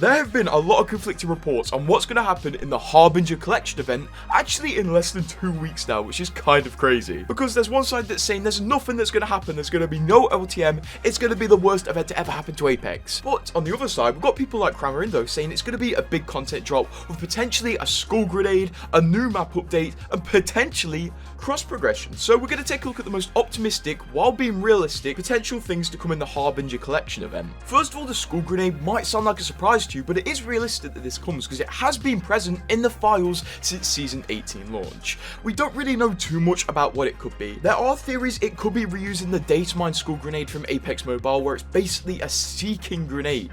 There have been a lot of conflicting reports on what's going to happen in the Harbinger Collection event actually in less than 2 weeks now, which is kind of crazy. Because there's one side that's saying there's nothing that's going to happen, there's going to be no LTM, it's going to be the worst event to ever happen to Apex. But on the other side, we've got people like Cramarindo saying it's going to be a big content drop with potentially a skull grenade, a new map update, and potentially cross progression. So we're going to take a look at the most optimistic, while being realistic, potential things to come in the Harbinger Collection event. First of all, the skull grenade might sound like a surprise to you, but it is realistic that this comes because it has been present in the files since Season 18 launch. We don't really know too much about what it could be. There are theories it could be reusing the Datamine skull grenade from Apex Mobile, where it's basically a seeking grenade.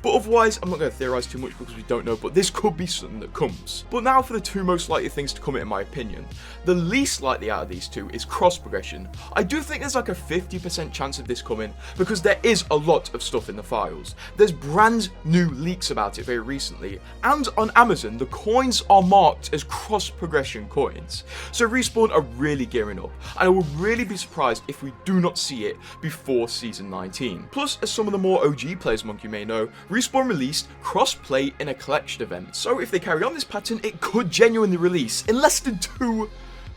But otherwise, I'm not going to theorize too much because we don't know, but this could be something that comes. But now for the two most likely things to come in my opinion. The least likely out of these two is cross progression. I do think there's like a 50% chance of this coming because there is a lot of stuff in the files. There's brand new leaks about it very recently, and on Amazon the coins are marked as cross progression coins. So Respawn are really gearing up, and I would really be surprised if we do not see it before Season 19. Plus, as some of the more OG players among you may know, Respawn released cross-play in a collection event, so if they carry on this pattern, it could genuinely release in less than 2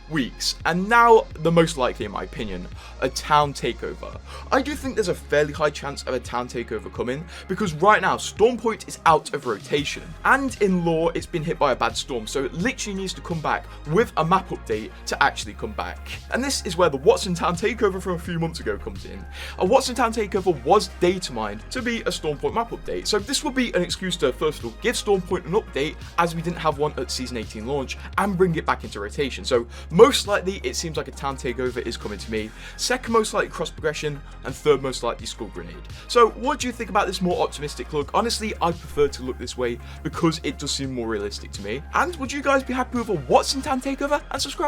weeks. And now, the most likely in my opinion, a town takeover. I do think there's a fairly high chance of a town takeover coming, because right now Stormpoint is out of rotation, and in lore it's been hit by a bad storm, so it literally needs to come back with a map update to actually come back. And this is where the Watson Town takeover from a few months ago comes in. A Watson Town takeover was data mined to be a Stormpoint map update, so this would be an excuse to first of all give Stormpoint an update, as we didn't have one at Season 18 launch, and bring it back into rotation. So most likely, it seems like a town takeover is coming to me. Second most likely, cross progression, and third most likely, skull grenade. So what do you think about this more optimistic look? Honestly, I prefer to look this way because it does seem more realistic to me. And would you guys be happy with a Watson Town takeover? And subscribe.